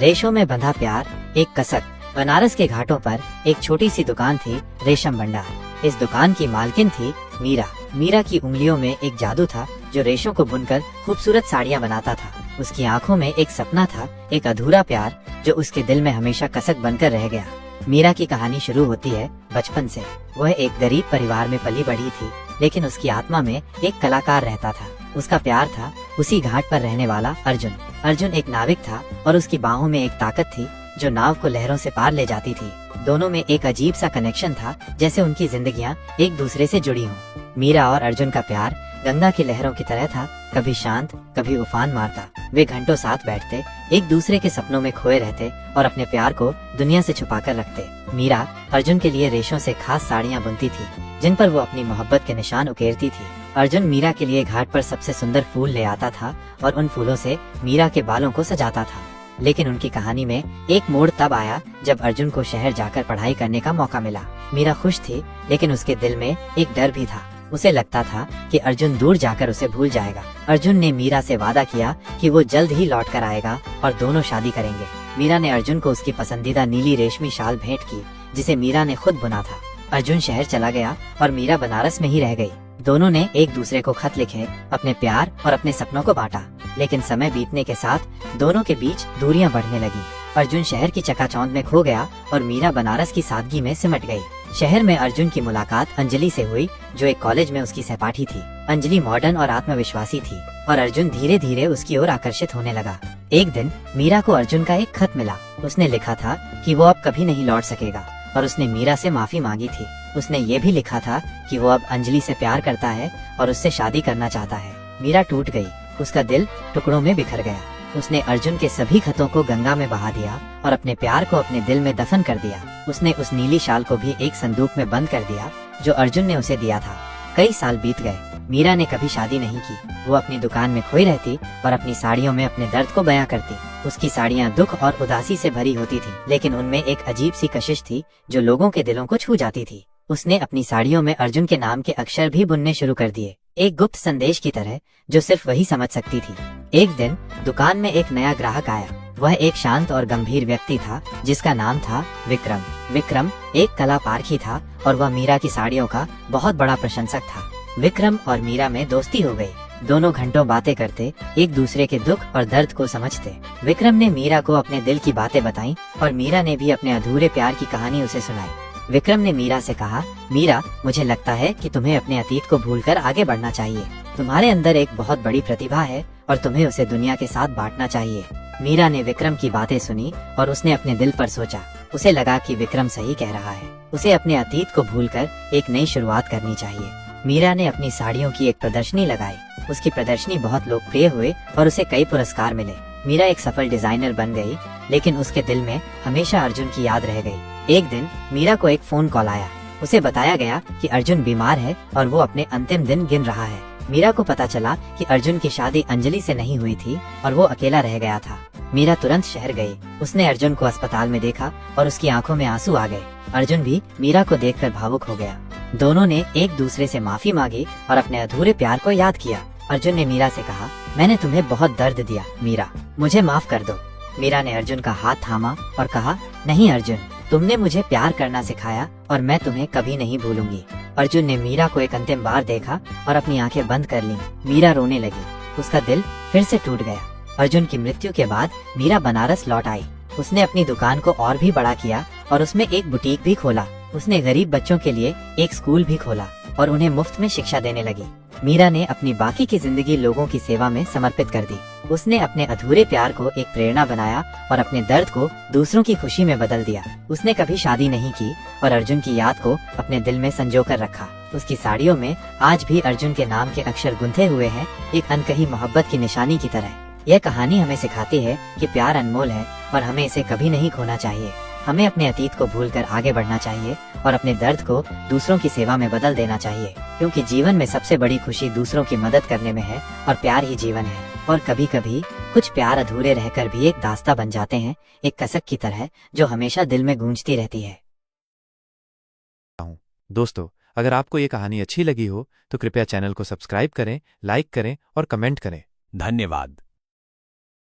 रेशों में बंधा प्यार, एक कसक। बनारस के घाटों पर एक छोटी सी दुकान थी, रेशम भंडार। इस दुकान की मालकिन थी मीरा। मीरा की उंगलियों में एक जादू था जो रेशों को बुनकर खूबसूरत साड़ियाँ बनाता था। उसकी आंखों में एक सपना था, एक अधूरा प्यार जो उसके दिल में हमेशा कसक बनकर रह गया। मीरा की कहानी शुरू होती है बचपन से। वह एक गरीब परिवार में पली बढ़ी थी, लेकिन उसकी आत्मा में एक कलाकार रहता था। उसका प्यार था उसी घाट पर रहने वाला अर्जुन। अर्जुन एक नाविक था और उसकी बाहों में एक ताकत थी जो नाव को लहरों से पार ले जाती थी। दोनों में एक अजीब सा कनेक्शन था, जैसे उनकी जिंदगियां एक दूसरे से जुड़ी हों। मीरा और अर्जुन का प्यार गंगा की लहरों की तरह था, कभी शांत कभी उफान मारता। वे घंटों साथ बैठते, एक दूसरे के सपनों में खोए रहते और अपने प्यार को दुनिया से छुपा कर रखते। मीरा अर्जुन के लिए रेशों से खास साड़ियाँ बुनती थी, जिन पर वो अपनी मोहब्बत के निशान उकेरती थी। अर्जुन मीरा के लिए घाट पर सबसे सुंदर फूल ले आता था और उन फूलों से मीरा के बालों को सजाता था। लेकिन उनकी कहानी में एक मोड़ तब आया जब अर्जुन को शहर जाकर पढ़ाई करने का मौका मिला। मीरा खुश थी, लेकिन उसके दिल में एक डर भी था। उसे लगता था कि अर्जुन दूर जाकर उसे भूल जाएगा। अर्जुन ने मीरा से वादा किया कि वो जल्द ही लौट कर आएगा और दोनों शादी करेंगे। मीरा ने अर्जुन को उसकी पसंदीदा नीली रेशमी शाल भेंट की, जिसे मीरा ने खुद बुना था। अर्जुन शहर चला गया और मीरा बनारस में ही रह गई। दोनों ने एक दूसरे को खत लिखे, अपने प्यार और अपने सपनों को बांटा। लेकिन समय बीतने के साथ दोनों के बीच दूरियां बढ़ने लगी। अर्जुन शहर की चकाचौंध में खो गया और मीरा बनारस की सादगी में सिमट गई। शहर में अर्जुन की मुलाकात अंजलि से हुई, जो एक कॉलेज में उसकी सहपाठी थी। अंजलि मॉडर्न और आत्मविश्वासी थी और अर्जुन धीरे धीरे उसकी ओर आकर्षित होने लगा। एक दिन मीरा को अर्जुन का एक खत मिला। उसने लिखा था कि वो अब कभी नहीं लौट सकेगा और उसने मीरा से माफी मांगी थी। उसने ये भी लिखा था कि वो अब अंजलि से प्यार करता है और उससे शादी करना चाहता है। मीरा टूट गई, उसका दिल टुकड़ों में बिखर गया। उसने अर्जुन के सभी खतों को गंगा में बहा दिया और अपने प्यार को अपने दिल में दफन कर दिया। उसने उस नीली शाल को भी एक संदूक में बंद कर दिया जो अर्जुन ने उसे दिया था। कई साल बीत गए। मीरा ने कभी शादी नहीं की। वो अपनी दुकान में खोई रहती और अपनी साड़ियों में अपने दर्द को बयां करती। उसकी साड़ियाँ दुख और उदासी से भरी होती थी, लेकिन उनमें एक अजीब सी कशिश थी जो लोगों के दिलों को छू जाती थी। उसने अपनी साड़ियों में अर्जुन के नाम के अक्षर भी बुनने शुरू कर दिए, एक गुप्त संदेश की तरह जो सिर्फ वही समझ सकती थी। एक दिन दुकान में एक नया ग्राहक आया। वह एक शांत और गंभीर व्यक्ति था जिसका नाम था विक्रम। विक्रम एक कला पारखी था और वह मीरा की साड़ियों का बहुत बड़ा प्रशंसक था। विक्रम और मीरा में दोस्ती हो गई। दोनों घंटों बातें करते, एक दूसरे के दुख और दर्द को समझते। विक्रम ने मीरा को अपने दिल की बातें बताई और मीरा ने भी अपने अधूरे प्यार की कहानी उसे सुनाई। विक्रम ने मीरा से कहा, मीरा, मुझे लगता है कि तुम्हें अपने अतीत को भूलकर आगे बढ़ना चाहिए। तुम्हारे अंदर एक बहुत बड़ी प्रतिभा है और तुम्हें उसे दुनिया के साथ बांटना चाहिए। मीरा ने विक्रम की बातें सुनी और उसने अपने दिल पर सोचा। उसे लगा कि विक्रम सही कह रहा है। उसे अपने अतीत को भूलकर एक नई शुरुआत करनी चाहिए। मीरा ने अपनी साड़ियों की एक प्रदर्शनी लगाई। उसकी प्रदर्शनी बहुत लोकप्रिय हुई और उसे कई पुरस्कार मिले। मीरा एक सफल डिजाइनर बन गई, लेकिन उसके दिल में हमेशा अर्जुन की याद रह गई। एक दिन मीरा को एक फोन कॉल आया। उसे बताया गया कि अर्जुन बीमार है और वो अपने अंतिम दिन गिन रहा है। मीरा को पता चला कि अर्जुन की शादी अंजलि से नहीं हुई थी और वो अकेला रह गया था। मीरा तुरंत शहर गई। उसने अर्जुन को अस्पताल में देखा और उसकी आंखों में आंसू आ गए। अर्जुन भी मीरा को देखकर भावुक हो गया। दोनों ने एक दूसरे से माफी मांगी और अपने अधूरे प्यार को याद किया। अर्जुन ने मीरा से कहा, मैंने तुम्हें बहुत दर्द दिया मीरा, मुझे माफ कर दो। मीरा ने अर्जुन का हाथ थामा और कहा, नहीं अर्जुन, तुमने मुझे प्यार करना सिखाया और मैं तुम्हें कभी नहीं भूलूंगी। अर्जुन ने मीरा को एक अंतिम बार देखा और अपनी आंखें बंद कर लीं। मीरा रोने लगी। उसका दिल फिर से टूट गया। अर्जुन की मृत्यु के बाद मीरा बनारस लौट आई। उसने अपनी दुकान को और भी बड़ा किया और उसमें एक बुटीक भी खोला। उसने गरीब बच्चों के लिए एक स्कूल भी खोला और उन्हें मुफ्त में शिक्षा देने लगी। मीरा ने अपनी बाकी की जिंदगी लोगों की सेवा में समर्पित कर दी। उसने अपने अधूरे प्यार को एक प्रेरणा बनाया और अपने दर्द को दूसरों की खुशी में बदल दिया। उसने कभी शादी नहीं की और अर्जुन की याद को अपने दिल में संजो कर रखा। उसकी साड़ियों में आज भी अर्जुन के नाम के अक्षर गुंथे हुए हैं, एक अनकही मोहब्बत की निशानी की तरह। यह कहानी हमें सिखाती है कि प्यार अनमोल है और हमें इसे कभी नहीं खोना चाहिए। हमें अपने अतीत को भूलकर आगे बढ़ना चाहिए और अपने दर्द को दूसरों की सेवा में बदल देना चाहिए, क्योंकि जीवन में सबसे बड़ी खुशी दूसरों की मदद करने में है और प्यार ही जीवन है। और कभी कभी कुछ प्यार अधूरे रहकर भी एक दास्तां बन जाते हैं, एक कसक की तरह जो हमेशा दिल में गूंजती रहती है। दोस्तों, अगर आपको ये कहानी अच्छी लगी हो तो कृपया चैनल को सब्सक्राइब करें, लाइक करें और कमेंट करें। धन्यवाद।